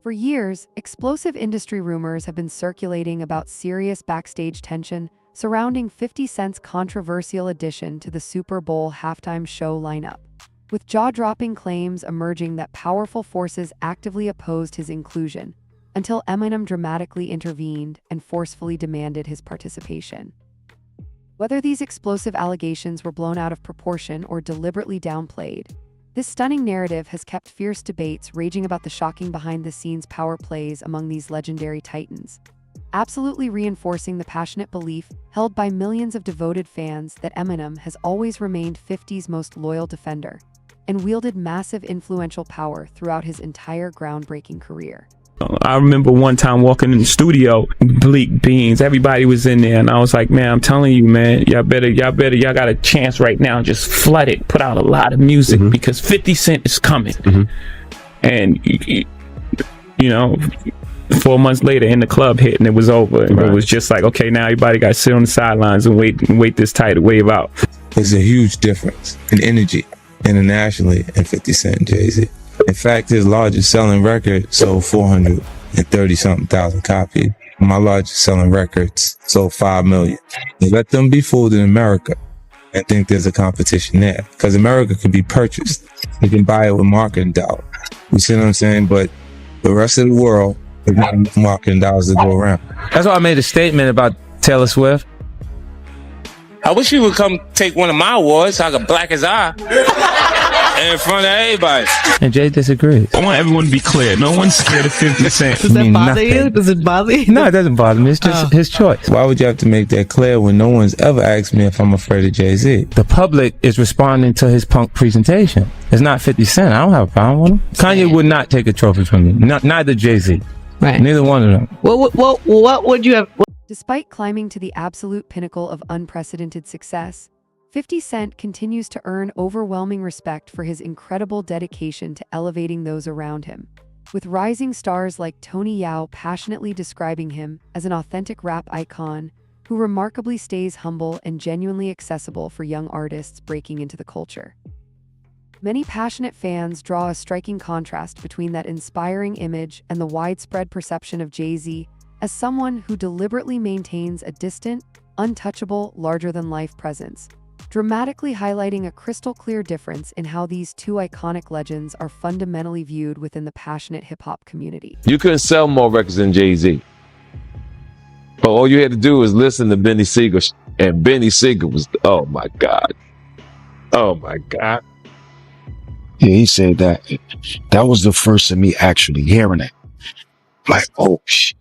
For years, explosive industry rumors have been circulating about serious backstage tension surrounding 50 Cent's controversial addition to the Super Bowl halftime show lineup, with jaw-dropping claims emerging that powerful forces actively opposed his inclusion, until Eminem dramatically intervened and forcefully demanded his participation. Whether these explosive allegations were blown out of proportion or deliberately downplayed, this stunning narrative has kept fierce debates raging about the shocking behind-the-scenes power plays among these legendary titans, absolutely reinforcing the passionate belief held by millions of devoted fans that Eminem has always remained 50's most loyal defender and wielded massive influential power throughout his entire groundbreaking career. I remember one time walking in the studio, Bleak Beans, everybody was in there, and I was like, man, I'm telling you, man, y'all got a chance right now, just flood it, put out a lot of music, because 50 Cent is coming. And, you know, 4 months later, in the club hit, and it was over, and it was just like, okay, now everybody got to sit on the sidelines and wait this tidal wave out. There's a huge difference in energy internationally in 50 Cent and Jay-Z. In fact, his largest selling record sold 430-something thousand copies. My largest selling records sold 5 million. Let them be fooled in America and think there's a competition there. Because America can be purchased. You can buy it with marketing dollars. You see what I'm saying? But the rest of the world, there's not enough marketing dollars to go around. That's why I made a statement about Taylor Swift. I wish you would come take one of my awards so I could black his eye in front of everybody. And Jay disagrees. I want everyone to be clear. No one's scared of 50 Cent. Does that bother you? Does it bother you? No, it doesn't bother me. It's just his choice. Why would you have to make that clear when no one's ever asked me if I'm afraid of Jay-Z? The public is responding to his punk presentation. It's not 50 Cent. I don't have a problem with him. Kanye would not take a trophy from me. Neither Jay-Z. Right. Neither one of them. What would you have? Despite climbing to the absolute pinnacle of unprecedented success, 50 Cent continues to earn overwhelming respect for his incredible dedication to elevating those around him, with rising stars like Tony Yao passionately describing him as an authentic rap icon who remarkably stays humble and genuinely accessible for young artists breaking into the culture. Many passionate fans draw a striking contrast between that inspiring image and the widespread perception of Jay-Z as someone who deliberately maintains a distant, untouchable, larger-than-life presence, dramatically highlighting a crystal-clear difference in how these two iconic legends are fundamentally viewed within the passionate hip-hop community. You couldn't sell more records than Jay-Z. But all you had to do was listen to Benny Siegel, and Benny Siegel was, oh my God. Oh my God. Yeah, he said that. That was the first of me actually hearing it. Like, oh shit.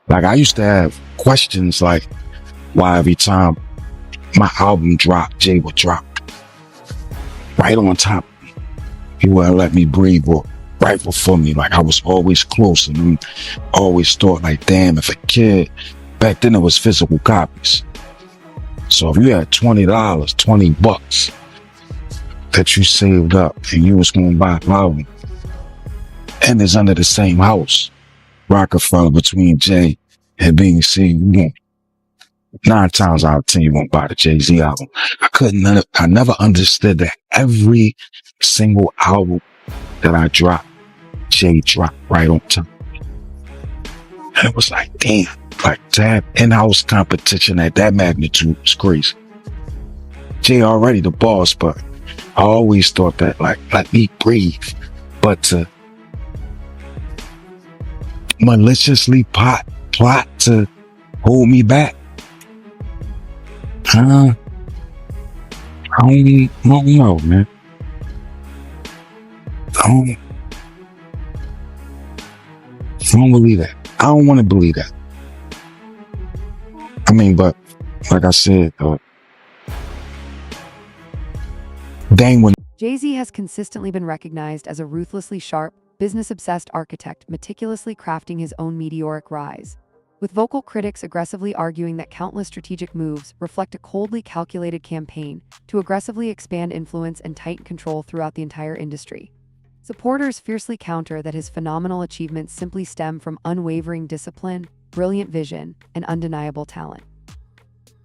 Like, I used to have questions like, why every time my album dropped, Jay would drop right on top of me. He wouldn't let me breathe or right before me. Like, I was always close, and always thought like, damn, if a kid, back then it was physical copies. So if you had $20 that you saved up and you was going to buy an album, and it's under the same house, Rockefeller, between Jay and being seen, 9 times out of 10 you won't buy the Jay-Z album. I never understood that every single album that I dropped, Jay dropped right on top. And it was like, damn, like that in-house competition at that magnitude was crazy. Jay already the boss, but I always thought that, like, let me breathe. But to maliciously plot to hold me back, I don't know, man. I don't believe that. I don't want to believe that. I mean, but like I said, Jay-Z has consistently been recognized as a ruthlessly sharp, business-obsessed architect meticulously crafting his own meteoric rise, with vocal critics aggressively arguing that countless strategic moves reflect a coldly calculated campaign to aggressively expand influence and tighten control throughout the entire industry. Supporters fiercely counter that his phenomenal achievements simply stem from unwavering discipline, brilliant vision, and undeniable talent.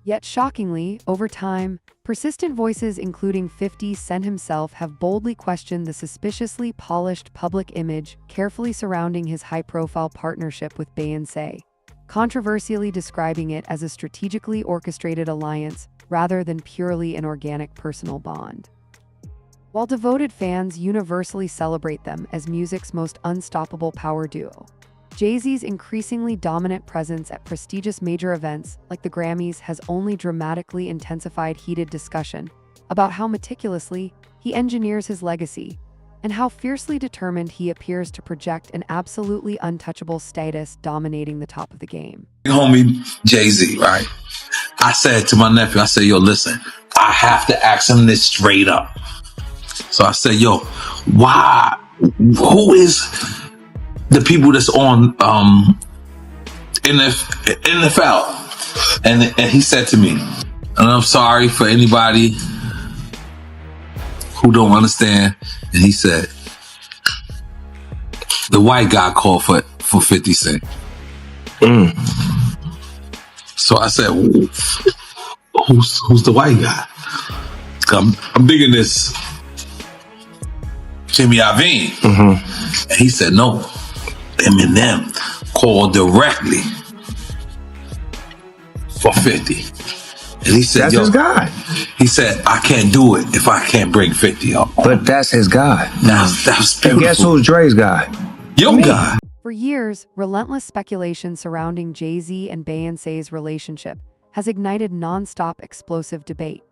Yet shockingly, over time, persistent voices including 50 Cent himself have boldly questioned the suspiciously polished public image carefully surrounding his high-profile partnership with Beyonce, controversially describing it as a strategically orchestrated alliance rather than purely an organic personal bond. While devoted fans universally celebrate them as music's most unstoppable power duo, Jay-Z's increasingly dominant presence at prestigious major events like the Grammys has only dramatically intensified heated discussion about how meticulously he engineers his legacy and how fiercely determined he appears to project an absolutely untouchable status dominating the top of the game. Homie Jay-Z, right? I said to my nephew, I said, yo, listen, I have to ask him this straight up. So I said, yo, who is the people that's on NFL? And he said to me, and I'm sorry for anybody who don't understand, and he said, the white guy called for 50 Cent. So I said, who's the white guy? I'm digging this Jimmy Iovine. And he said, no, Eminem called directly for 50. And he said, that's his guy. He said, I can't do it if I can't bring 50 up. But that's his guy. That's beautiful. And guess who's Dre's guy? Your guy. For years, relentless speculation surrounding Jay-Z and Beyonce's relationship has ignited non-stop explosive debate,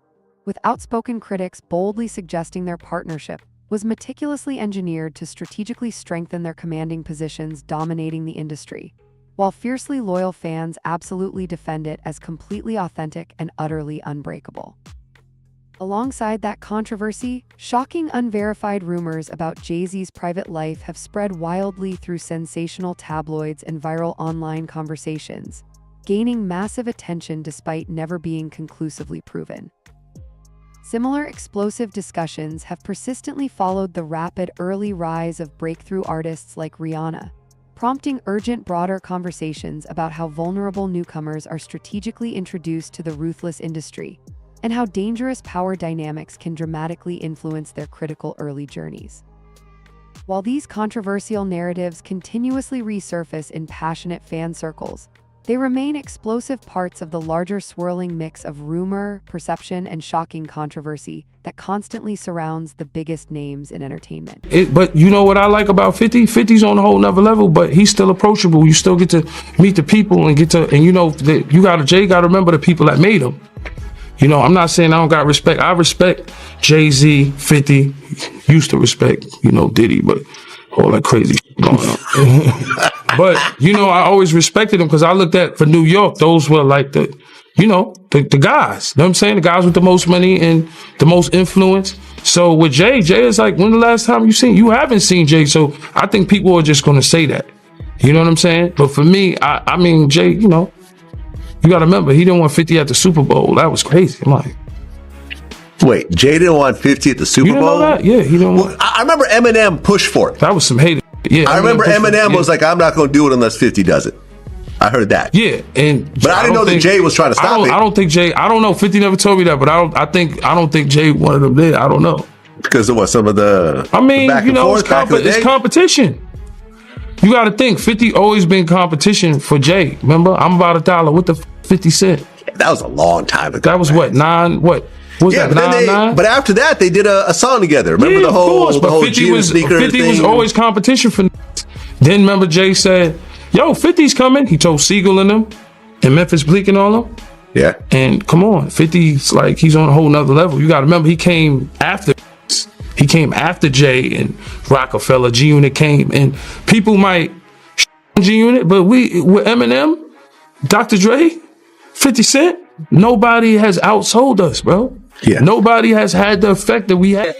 with outspoken critics boldly suggesting their partnership was meticulously engineered to strategically strengthen their commanding positions dominating the industry, while fiercely loyal fans absolutely defend it as completely authentic and utterly unbreakable. Alongside that controversy, shocking unverified rumors about Jay-Z's private life have spread wildly through sensational tabloids and viral online conversations, gaining massive attention despite never being conclusively proven. Similar explosive discussions have persistently followed the rapid early rise of breakthrough artists like Rihanna, prompting urgent broader conversations about how vulnerable newcomers are strategically introduced to the ruthless industry, and how dangerous power dynamics can dramatically influence their critical early journeys. While these controversial narratives continuously resurface in passionate fan circles, they remain explosive parts of the larger swirling mix of rumor, perception, and shocking controversy that constantly surrounds the biggest names in entertainment. But you know what I like about 50? 50's on a whole nother level, but he's still approachable. You still get to meet the people and you know, Jay got to remember the people that made him. You know, I'm not saying I don't got respect. I respect Jay-Z, 50, used to respect, you know, Diddy, but all that crazy shit going on. But, you know, I always respected him because I looked at, for New York, those were like the guys. You know what I'm saying? The guys with the most money and the most influence. So with Jay is like, when the last time you haven't seen Jay. So I think people are just going to say that. You know what I'm saying? But for me, I mean, Jay, you know, you got to remember, he didn't want 50 at the Super Bowl. That was crazy. I'm like, wait, Jay didn't want 50 at the Super Bowl? Know that? Yeah, he didn't want. I remember Eminem pushed for it. That was some hated. Yeah, I remember Eminem was like, I'm not going to do it unless 50 does it. I heard that. Yeah, but I didn't know that Jay was trying to stop it. I don't think Jay. I don't know. 50 never told me that, but I don't think Jay wanted him there. I don't know because of what some of the. I mean, you know, it's competition. You got to think. 50 always been competition for Jay. Remember, I'm about $1. What the 50 Cent? Yeah, that was a long time ago. That was what 9. What was that? 9? But after that, they did a song together. Remember the whole 50 was always competition for. Then remember Jay said, yo, 50's coming. He told Siegel and them and Memphis Bleak and all them. Yeah. And come on, 50's like, he's on a whole nother level. You got to remember, he came after Jay and Rockefeller. G-Unit came. And people might G-Unit, but with Eminem, Dr. Dre, 50 Cent, nobody has outsold us, bro. Yeah. Nobody has had the effect that we had.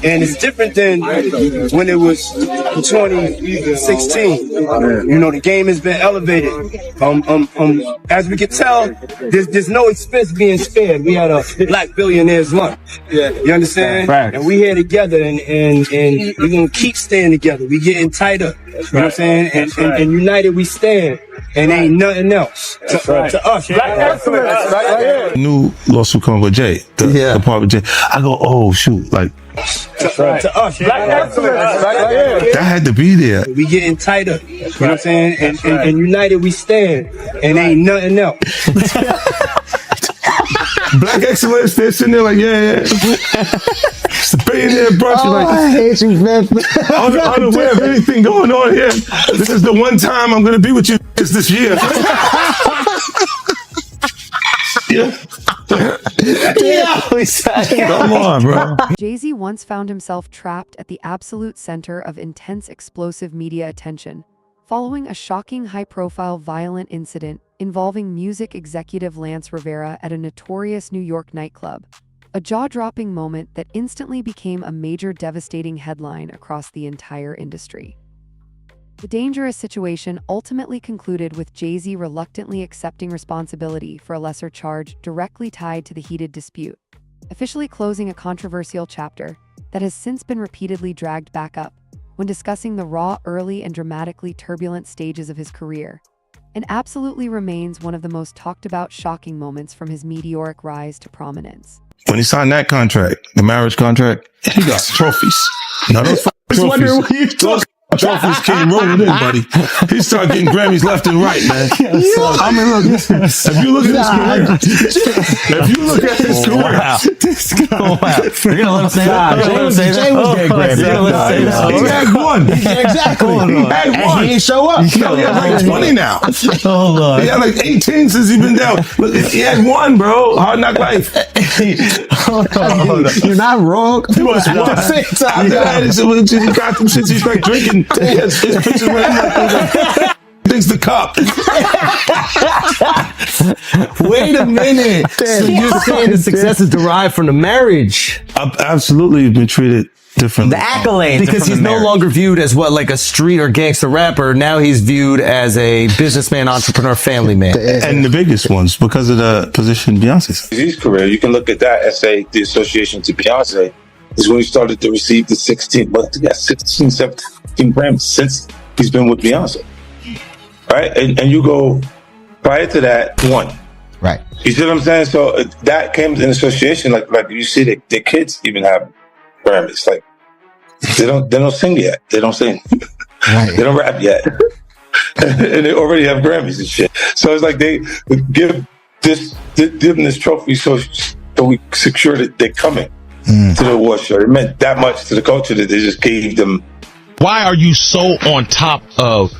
And it's different than when it was 2016. You know, the game has been elevated. As we can tell, there's no expense being spared. We had a Black Billionaires Lunch. Yeah. You understand? Right. And we here together and we're gonna keep staying together. We getting tighter. You know what I'm saying? And united we stand. and ain't nothing else to us. Black excellence. Right. New lawsuit coming with Jay, the part with Jay. I go, oh shoot, like To us. Black excellence. that had to be there. We getting tighter. You know what I'm saying? And united we stand, and ain't nothing else. Black excellence, they're sitting there like, yeah. It's a billionaire brunch. Oh, Like, I hate you, man. unaware of anything going on here. This is the one time I'm gonna be with you this year. Come on, bro. Jay-Z once found himself trapped at the absolute center of intense explosive media attention, following a shocking high-profile violent incident involving music executive Lance Rivera at a notorious New York nightclub. A jaw-dropping moment that instantly became a major devastating headline across the entire industry. The dangerous situation ultimately concluded with Jay-Z reluctantly accepting responsibility for a lesser charge directly tied to the heated dispute, officially closing a controversial chapter that has since been repeatedly dragged back up when discussing the raw, early, and dramatically turbulent stages of his career, and absolutely remains one of the most talked-about shocking moments from his meteoric rise to prominence. When he signed that contract, the marriage contract, he got trophies. Now those trophies came rolling in, buddy. He started getting Grammys left and right, man. I mean, look, if you look at his career, You're gonna let him say that. Jay was getting Grammys. He had one. Exactly. He had one. And he didn't show up. He had like 20 now. Oh, Lord. He had like 18 since he's been down. Look, he had one, bro. Hard Knock Life. You're not wrong. He was one. After that, he got them shits. He's like drinking. His pictures with him. Thinks the cup. Wait a minute. So you're saying the success is derived from the marriage? I've absolutely been treated differently. The accolades. Because he's no longer viewed as what, like a street or gangster rapper. Now he's viewed as a businessman, entrepreneur, family man. And the biggest ones because of the position Beyonce's. His career, you can look at that and say the association to Beyonce is when he started to receive the 16, 17 Grammys since he's been with Beyonce. Right? And you go, prior to that, one. Right. You see what I'm saying? So that came in association, like you see their kids even have Grammys. Like they don't sing yet. They don't sing. Right. They don't rap yet. And they already have Grammys and shit. So it's like they give them this trophy so we secure that they're coming to the award show. It meant that much to the culture that they just gave them. Why are you so on top of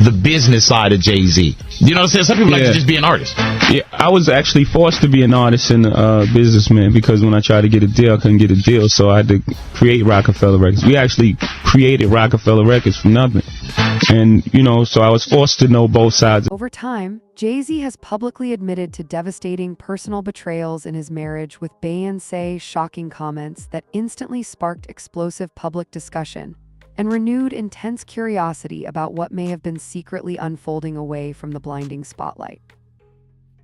the business side of Jay-Z? You know what I'm saying? Some people like to just be an artist. Yeah, I was actually forced to be an artist and a businessman because when I tried to get a deal, I couldn't get a deal, so I had to create Rockefeller Records. We actually created Rockefeller Records from nothing. And, so I was forced to know both sides. Over time, Jay-Z has publicly admitted to devastating personal betrayals in his marriage with Beyonce, shocking comments that instantly sparked explosive public discussion and renewed intense curiosity about what may have been secretly unfolding away from the blinding spotlight.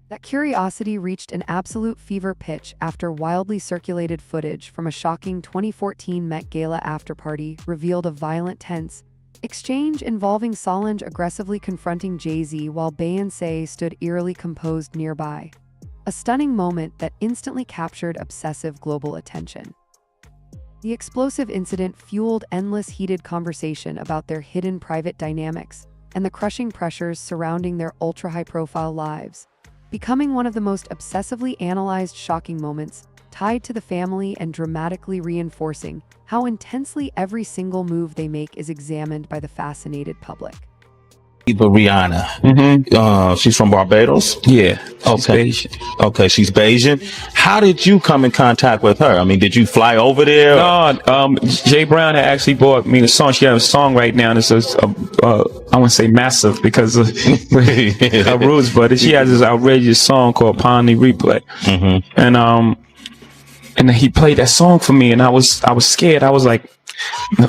That curiosity reached an absolute fever pitch after wildly circulated footage from a shocking 2014 Met Gala afterparty revealed a violent, tense exchange involving Solange aggressively confronting Jay-Z while Beyonce stood eerily composed nearby. A stunning moment that instantly captured obsessive global attention. The explosive incident fueled endless heated conversation about their hidden private dynamics and the crushing pressures surrounding their ultra-high-profile lives, becoming one of the most obsessively analyzed shocking moments tied to the family and dramatically reinforcing how intensely every single move they make is examined by the fascinated public. But Rihanna, she's from Barbados? Yeah. Okay. She's Bayesian. Okay, she's Bayesian. How did you come in contact with her? I mean, did you fly over there? No, Jay Brown had actually bought me the song. She has a song right now, and it's I wouldn't say massive because of her roots, but she has this outrageous song called Pawn the Replay. And he played that song for me, and I was scared. I was like,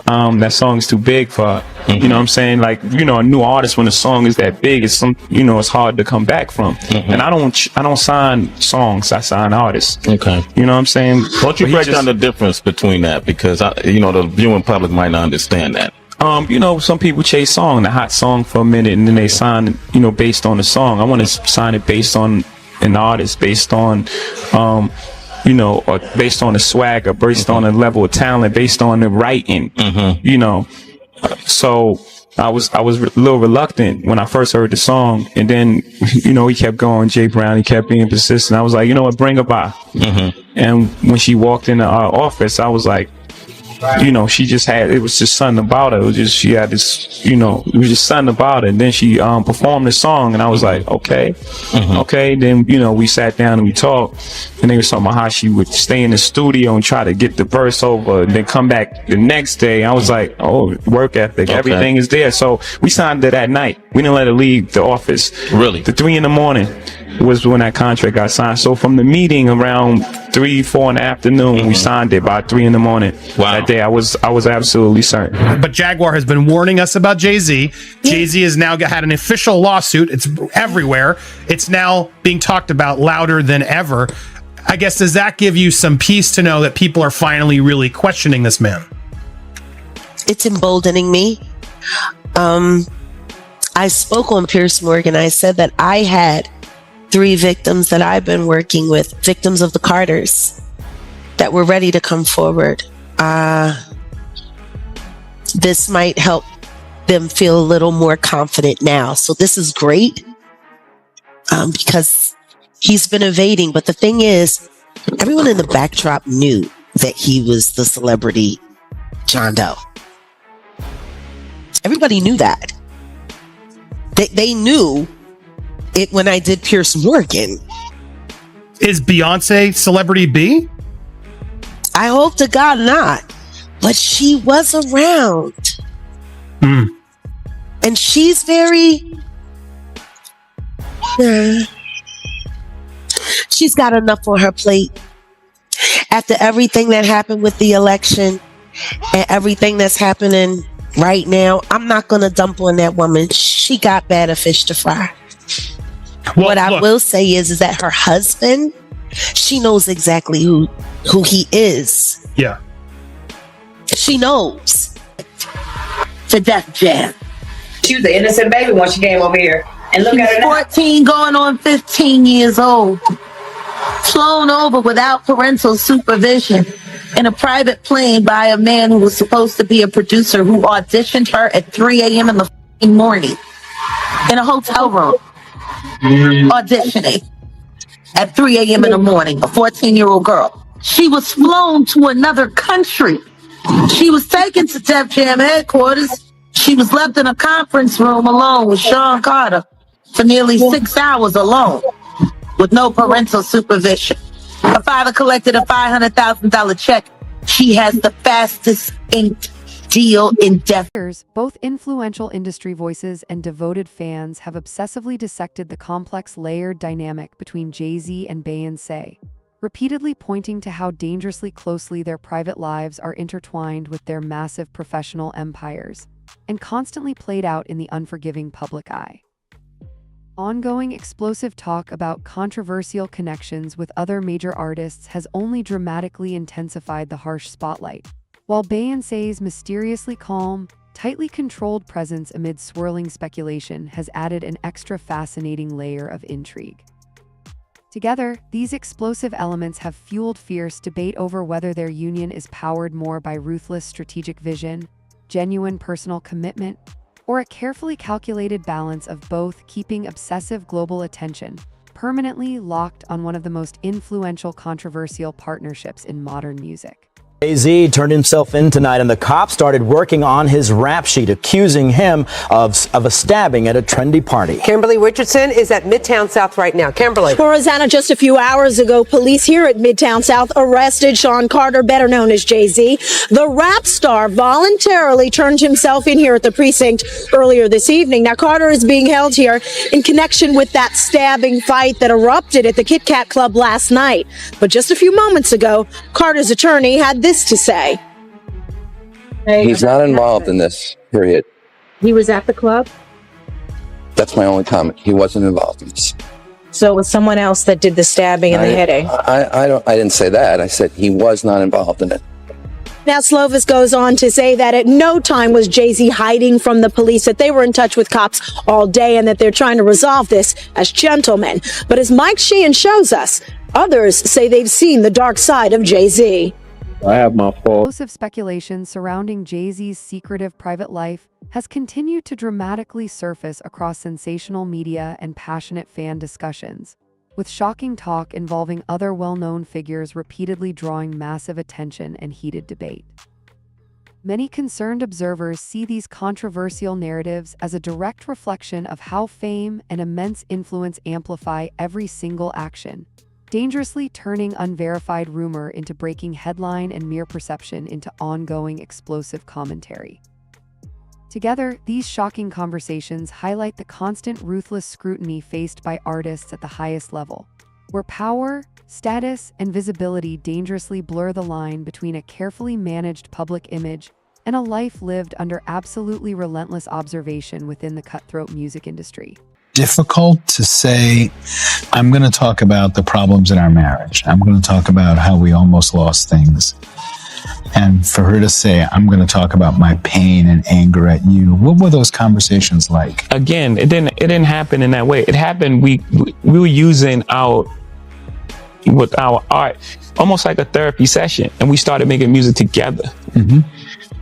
that song is too big for her. You know what I'm saying? Like, a new artist, when a song is that big, it's it's hard to come back from. And I don't sign songs, I sign artists. Okay. You know what I'm saying? Why don't you break down the difference between that? Because the viewing public might not understand that. Some people chase the hot song for a minute, and then they sign, based on the song. I want to sign it based on an artist, based on, or based on the swagger, based on the level of talent, based on the writing, So I was a little reluctant when I first heard the song, and then, he kept going, Jay Brown, he kept being persistent. I was like, you know what, bring her by. And when she walked into our office, I was like, she just had, it was just something about her. It was just, she had this, it was just something about it. And then she performed the song, and I was like, okay. Then, we sat down and we talked, and they were talking about how she would stay in the studio and try to get the verse over, and then come back the next day. I was like, oh, work ethic, everything is there. So we signed it that night. We didn't let her leave the office. Really? The 3 a.m. was when that contract got signed. So from the meeting around 3-4 in the afternoon, we signed it by 3 a.m. Wow. That day, I was absolutely certain. But Jaguar has been warning us about Jay-Z. Jay-Z has now had an official lawsuit. It's everywhere. It's now being talked about louder than ever. I guess, does that give you some peace to know that people are finally really questioning this man? It's emboldening me. I spoke on Piers Morgan. I said that I had 3 victims that I've been working with, victims of the Carters, that were ready to come forward. This might help them feel a little more confident now. So this is great, because he's been evading. But the thing is, everyone in the backdrop knew that he was the celebrity John Doe. Everybody knew that. They knew it when I did Piers Morgan. Is Beyonce celebrity B? I hope to God not. But she was around. And she's very... she's got enough on her plate. After everything that happened with the election and everything that's happening right now, I'm not going to dump on that woman. She got better fish to fry. Well, what I will say is that her husband, she knows exactly who he is. Yeah. She knows. To Def Jam. She was an innocent baby when she came over here. And look at her now. 14 going on 15 years old. Flown over without parental supervision in a private plane by a man who was supposed to be a producer who auditioned her at 3 a.m. in the morning in a hotel room. Auditioning at 3 a.m. in the morning, a 14-year-old girl. She was flown to another country. She was taken to Def Jam headquarters. She was left in a conference room alone with Sean Carter for nearly 6 hours alone with no parental supervision. Her father collected a $500,000 check. She has the fastest inked deal in Def. Both influential industry voices and devoted fans have obsessively dissected the complex layered dynamic between Jay-Z and Beyonce, repeatedly pointing to how dangerously closely their private lives are intertwined with their massive professional empires, and constantly played out in the unforgiving public eye. Ongoing explosive talk about controversial connections with other major artists has only dramatically intensified the harsh spotlight, while Beyonce's mysteriously calm, tightly controlled presence amid swirling speculation has added an extra fascinating layer of intrigue. Together, these explosive elements have fueled fierce debate over whether their union is powered more by ruthless strategic vision, genuine personal commitment, or a carefully calculated balance of both, keeping obsessive global attention permanently locked on one of the most influential controversial partnerships in modern music. Jay-Z turned himself in tonight, and the cops started working on his rap sheet, accusing him of a stabbing at a trendy party. Kimberly Richardson is at Midtown South right now. Kimberly. Well, Rosanna, just a few hours ago, police here at Midtown South arrested Sean Carter, better known as Jay-Z. The rap star voluntarily turned himself in here at the precinct earlier this evening. Now, Carter is being held here in connection with that stabbing fight that erupted at the Kit Kat Club last night. But just a few moments ago, Carter's attorney had this to say. He's not involved in this, period. He was at the club? That's my only comment. He wasn't involved in this. So it was someone else that did the stabbing and the hitting? I didn't say that. I said he was not involved in it. Now, Slovis goes on to say that at no time was Jay-Z hiding from the police, that they were in touch with cops all day and that they're trying to resolve this as gentlemen. But as Mike Sheehan shows us, others say they've seen the dark side of Jay-Z. I have my fault. Explosive speculation surrounding Jay-Z's secretive private life has continued to dramatically surface across sensational media and passionate fan discussions, with shocking talk involving other well-known figures repeatedly drawing massive attention and heated debate. Many concerned observers see these controversial narratives as a direct reflection of how fame and immense influence amplify every single action, dangerously turning unverified rumor into breaking headline and mere perception into ongoing explosive commentary. Together, these shocking conversations highlight the constant ruthless scrutiny faced by artists at the highest level, where power, status, and visibility dangerously blur the line between a carefully managed public image and a life lived under absolutely relentless observation within the cutthroat music industry. Difficult to say, I'm going to talk about the problems in our marriage. I'm going to talk about how we almost lost things. And for her to say, I'm going to talk about my pain and anger at you. What were those conversations like? Again, it didn't happen in that way. It happened, we were using our art almost like a therapy session, and we started making music together. Mm-hmm.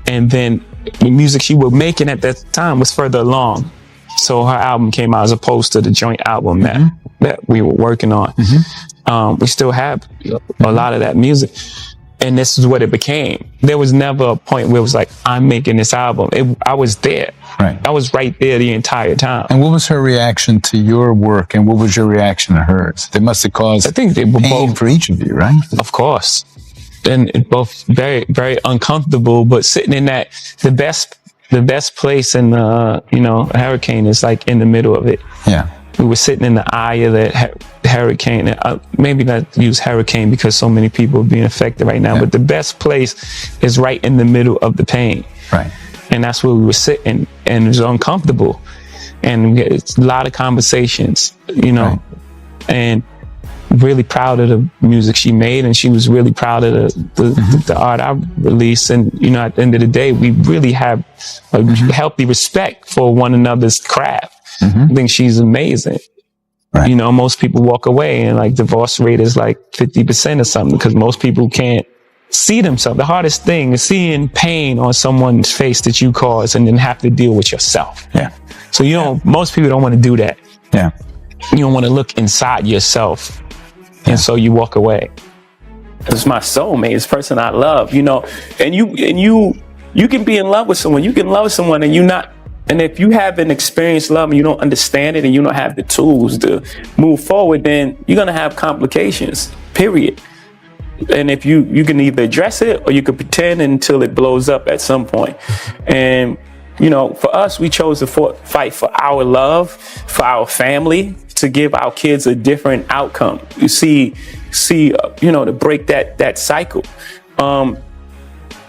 And then the music she was making at that time was further along. So her album came out as opposed to the joint album that we were working on. Mm-hmm. We still have a lot of that music. And this is what it became. There was never a point where it was like, I'm making this album. I was there. Right. I was right there the entire time. And what was her reaction to your work, and what was your reaction to hers? They must have caused, I think, they were pain both, for each of you, right? Of course. And both very, very uncomfortable, but sitting in that, the best place in a hurricane is like in the middle of it. Yeah. We were sitting in the eye of that hurricane. Maybe not use hurricane because so many people are being affected right now, but the best place is right in the middle of the pain. Right. And that's where we were sitting, and it was uncomfortable. And we had a lot of conversations, and really proud of the music she made, and she was really proud of the art I released. And at the end of the day, we really have a healthy respect for one another's craft. I think she's amazing. Right. Most people walk away and like divorce rate is like 50% or something, because most people can't see themselves. The hardest thing is seeing pain on someone's face that you caused and then have to deal with yourself. Yeah. So most people don't want to do that. Yeah. You don't want to look inside yourself. And so you walk away. It's my soulmate, it's the person I love, and you can be in love with someone. You can love someone and if you haven't experienced love and you don't understand it and you don't have the tools to move forward, then you're going to have complications, period. And if you can either address it or you can pretend until it blows up at some point. And, for us, we chose to fight for our love, for our family, to give our kids a different outcome. You see, to break that cycle.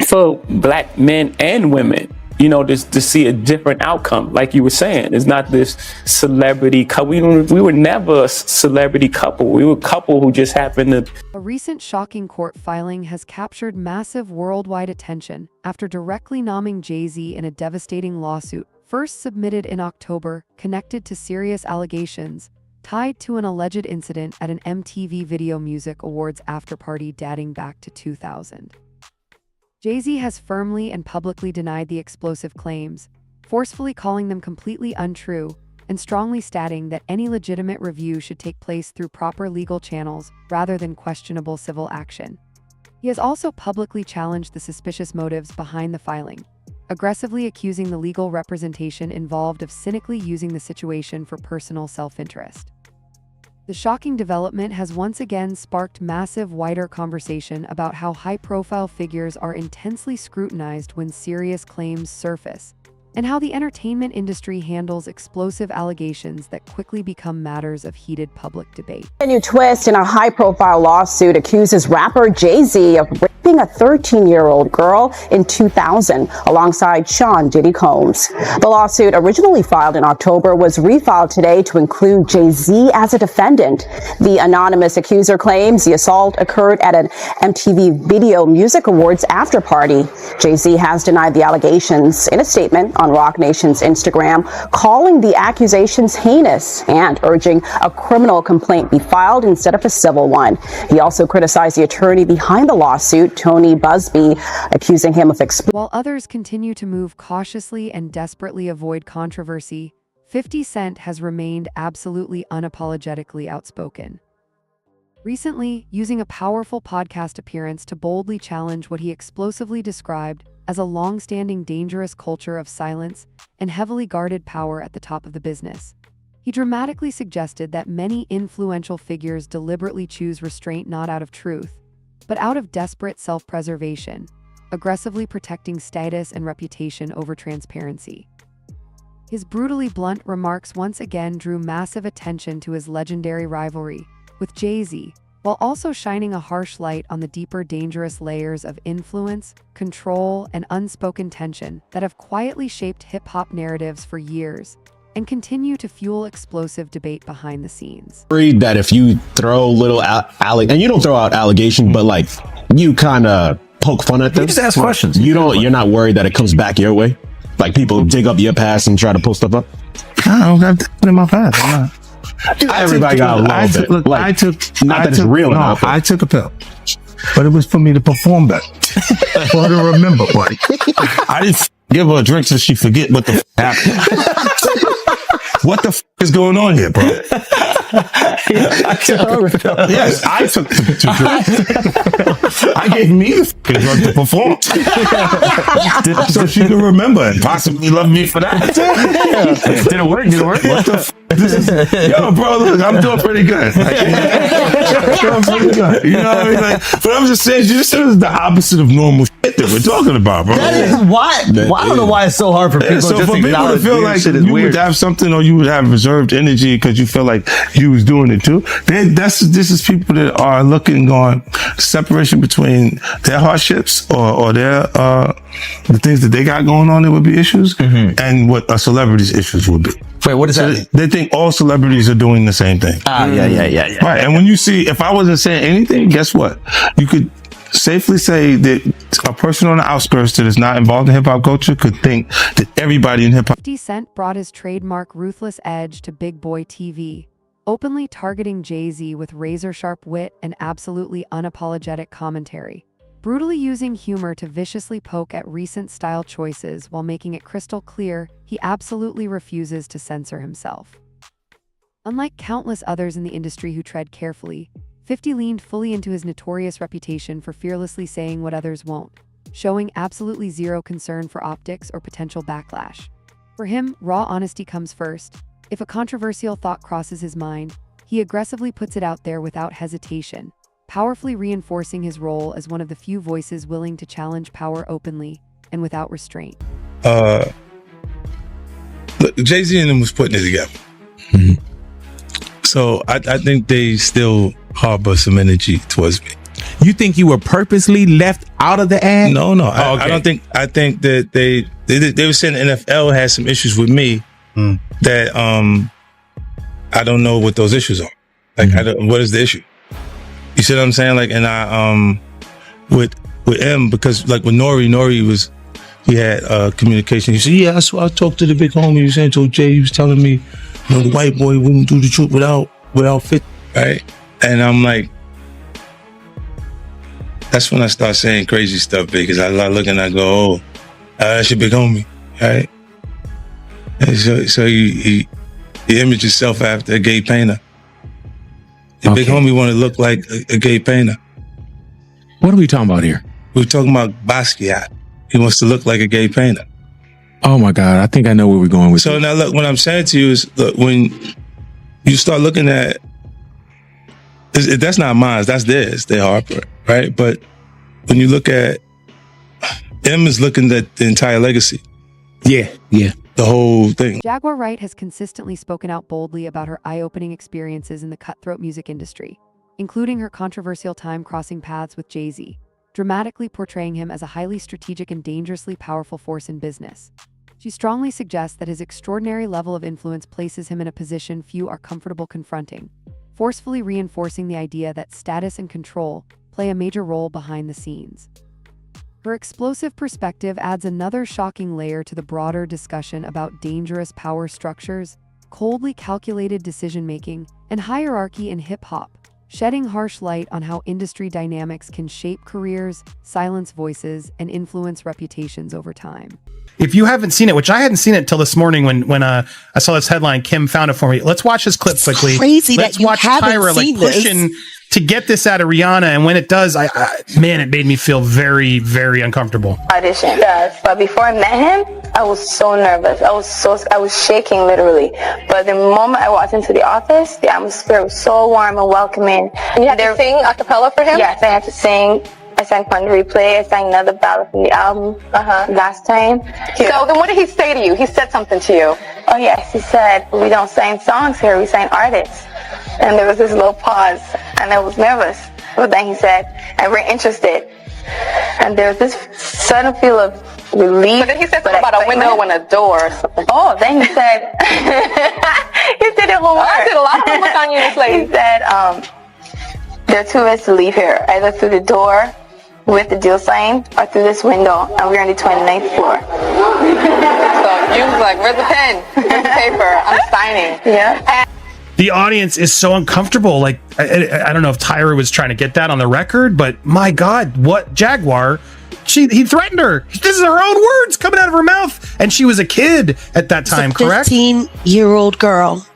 For Black men and women, to see a different outcome. Like you were saying, it's not this celebrity couple. We were never a celebrity couple. We were a couple who just happened to. A recent shocking court filing has captured massive worldwide attention after directly nomming Jay-Z in a devastating lawsuit, first submitted in October, connected to serious allegations tied to an alleged incident at an MTV Video Music Awards afterparty dating back to 2000. Jay-Z has firmly and publicly denied the explosive claims, forcefully calling them completely untrue, and strongly stating that any legitimate review should take place through proper legal channels rather than questionable civil action. He has also publicly challenged the suspicious motives behind the filing, aggressively accusing the legal representation involved of cynically using the situation for personal self-interest. The shocking development has once again sparked massive, wider conversation about how high-profile figures are intensely scrutinized when serious claims surface, and how the entertainment industry handles explosive allegations that quickly become matters of heated public debate. A new twist in a high-profile lawsuit accuses rapper Jay-Z of being a 13-year-old girl in 2000 alongside Sean Diddy Combs. The lawsuit, originally filed in October, was refiled today to include Jay-Z as a defendant. The anonymous accuser claims the assault occurred at an MTV Video Music Awards after party. Jay-Z has denied the allegations in a statement on Roc Nation's Instagram, calling the accusations heinous and urging a criminal complaint be filed instead of a civil one. He also criticized the attorney behind the lawsuit, Tony Busby, accusing him of While others continue to move cautiously and desperately avoid controversy, 50 Cent has remained absolutely unapologetically outspoken. Recently, using a powerful podcast appearance to boldly challenge what he explosively described as a long-standing dangerous culture of silence and heavily guarded power at the top of the business. He dramatically suggested that many influential figures deliberately choose restraint not out of truth, but out of desperate self-preservation, aggressively protecting status and reputation over transparency. His brutally blunt remarks once again drew massive attention to his legendary rivalry with Jay-Z, while also shining a harsh light on the deeper dangerous layers of influence, control, and unspoken tension that have quietly shaped hip-hop narratives for years and continue to fuel explosive debate behind the scenes. Worried that if you throw little and you don't throw out allegations, but like you kind of poke fun at them. You just ask questions. You're not worried that it comes back your way? Like people dig up your past and try to pull stuff up? I don't got that in my past. I'm not. Everybody got a little bit. Look, like, not that it's real enough. I took a pill, but it was for me to perform better. For her to remember, buddy. I didn't give her a drink so she forget what the happened. What the is going on here, bro? Yes, I took the drink. I gave me the drug to perform. So she can remember and possibly love me for that. Did it work? What the yo, bro, look, I'm doing pretty good. Doing pretty good. You know what I mean? Like, but I'm just saying, this is the opposite of normal shit that we're talking about, bro. That is why. I don't know why it's so hard for people so just for to people to acknowledge feel weird like shit is you weird. would have something or you would have reserved energy because you feel like you was doing it too. This is people that are looking on separation between their hardships or their the things that they got going on that would be issues and what a celebrity's issues would be. Wait, what does that mean? They think all celebrities are doing the same thing. Yeah. Right. And when you see, if I wasn't saying anything, guess what? You could safely say that a person on the outskirts that is not involved in hip hop culture could think that everybody in hip hop. 50 Cent brought his trademark ruthless edge to Big Boy TV, openly targeting Jay-Z with razor-sharp wit and absolutely unapologetic commentary, brutally using humor to viciously poke at recent style choices while making it crystal clear he absolutely refuses to censor himself. Unlike countless others in the industry who tread carefully, 50 leaned fully into his notorious reputation for fearlessly saying what others won't, showing absolutely zero concern for optics or potential backlash. For him, raw honesty comes first. If a controversial thought crosses his mind, he aggressively puts it out there without hesitation, powerfully reinforcing his role as one of the few voices willing to challenge power openly and without restraint. Look, Jay-Z and them was putting it together. So I think they still harbor some energy towards me. You think you were purposely left out of the ad? No. Oh, okay. I don't think. I think that they were saying the NFL had some issues with me that I don't know what those issues are. Like, what is the issue? You see what I'm saying? Like, and I with M, because like with Nori he had communication. He said, yeah, I talked to the big homie. He was saying to Jay, he was telling me, you know, the white boy wouldn't do the truth without fit, right? And I'm like, that's when I start saying crazy stuff, because I look and I go, oh, that's your big homie, right? And so he imaged himself after a gay painter. The big homie want to look like a gay painter. What are we talking about here? We're talking about Basquiat. He wants to look like a gay painter. Oh my God, I think I know where we're going with So this. now look, what I'm saying to you is, look, when you start looking at, that's not mine, that's theirs, they're Harper, right? But when you look at, M is looking at the entire legacy. Yeah. The whole thing. Jaguar Wright has consistently spoken out boldly about her eye-opening experiences in the cutthroat music industry, including her controversial time crossing paths with Jay-Z. dramatically portraying him as a highly strategic and dangerously powerful force in business. She strongly suggests that his extraordinary level of influence places him in a position few are comfortable confronting, forcefully reinforcing the idea that status and control play a major role behind the scenes. Her explosive perspective adds another shocking layer to the broader discussion about dangerous power structures, coldly calculated decision-making, and hierarchy in hip-hop, shedding harsh light on how industry dynamics can shape careers, silence voices, and influence reputations over time. If you haven't seen it, which I hadn't seen it till this morning when I saw this headline, Kim found it for me. Let's watch this clip quickly. Crazy Let's that you watch haven't Tyra seen pushing to get this out of Rihanna, and when it does, man, it made me feel very, very uncomfortable. Audition. Yes. But before I met him, I was so nervous. I was shaking literally. But the moment I walked into the office, the atmosphere was so warm and welcoming. And you had to sing a cappella for him? Yes, I had to sing. I sang Fun to Replay. I sang another ballad from the album last time. So then what did he say to you? He said something to you. Oh yes, he said, we don't sing songs here, we sing artists. And there was this little pause, and I was nervous. But then he said, and we're interested. And there was this sudden feel of relief. But then he said something about a window and a door or something. Oh, then he said, he said it one more. I did a lot of homework on you, this lady. He said, there are two ways to leave here, either through the door with the deal sign or through this window, and we're on the 29th floor. So you was like, where's the pen? Where's the paper? I'm signing. Yeah. The audience is so uncomfortable. Like, I don't know if Tyra was trying to get that on the record, but my God, what Jaguar? He threatened her. This is her own words coming out of her mouth, and she was a kid at that time, correct? 15-year-old girl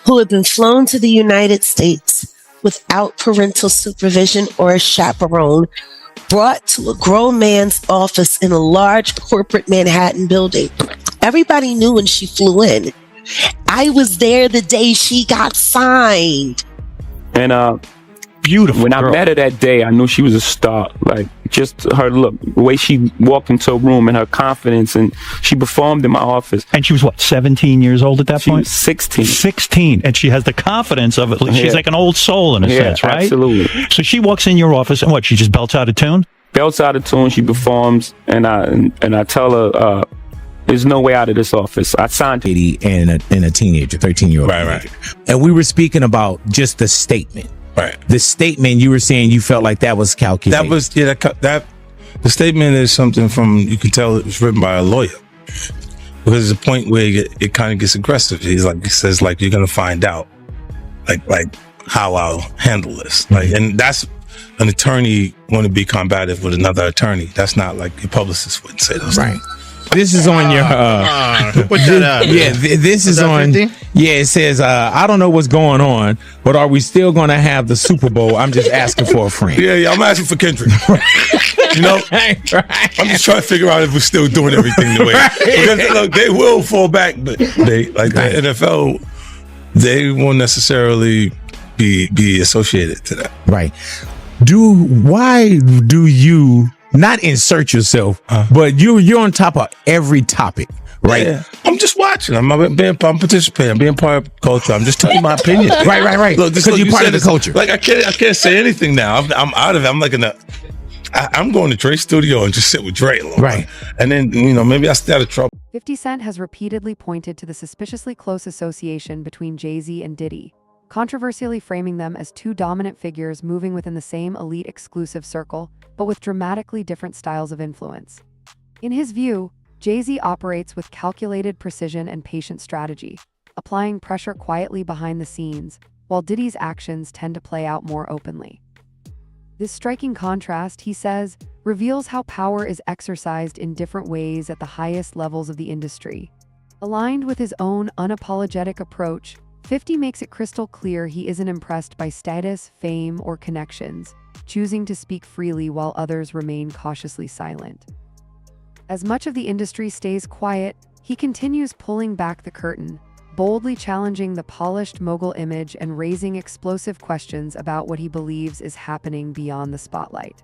who had been flown to the United States without parental supervision or a chaperone, brought to a grown man's office in a large corporate Manhattan building. Everybody knew when she flew in. I was there the day she got signed. And beautiful. When I met her that day, I knew she was a star. Like, just her look, the way she walked into a room and her confidence, and she performed in my office. And she was what, 17 years old at that point? She was 16. 16. And she has the confidence of it. She's like an old soul in a sense, right? Absolutely. So she walks in your office and what, she just belts out a tune? Belts out a tune, she performs, and I tell her, there's no way out of this office. I signed Diddy and a teenager, 13-year-old. Right. And we were speaking about just the statement. Right. The statement, you were saying you felt like that was calculated. That was, that the statement is something from, you can tell it was written by a lawyer. Because there's a point where it kind of gets aggressive. He says, like, you're going to find out, like how I'll handle this. Like, and that's an attorney want to be combative with another attorney. That's not like your publicist wouldn't say those things. This is on your this is on 50? Yeah, it says I don't know what's going on, but are we still going to have the Super Bowl? I'm just asking for a friend. Yeah, I'm asking for Kendrick. You know, I'm just trying to figure out if we're still doing everything the way. Because, look, they will fall back, but they the NFL, they won't necessarily be associated to that. Right. Why do you not insert yourself, but you're on top of every topic, right? Yeah. I'm just watching. I'm participating. I'm being part of culture. I'm just telling you my opinion. Right. Look, because you're part of the culture. Like I can't say anything now. I'm out of it. I'm like I'm going to Dre's studio and just sit with Dre. Right. And then, maybe I stay out of trouble. 50 Cent has repeatedly pointed to the suspiciously close association between Jay-Z and Diddy, controversially framing them as two dominant figures moving within the same elite exclusive circle, but with dramatically different styles of influence. In his view, Jay-Z operates with calculated precision and patient strategy, applying pressure quietly behind the scenes, while Diddy's actions tend to play out more openly. This striking contrast, he says, reveals how power is exercised in different ways at the highest levels of the industry. Aligned with his own unapologetic approach, 50 makes it crystal clear he isn't impressed by status, fame, or connections, choosing to speak freely while others remain cautiously silent. As much of the industry stays quiet, he continues pulling back the curtain, boldly challenging the polished mogul image and raising explosive questions about what he believes is happening beyond the spotlight.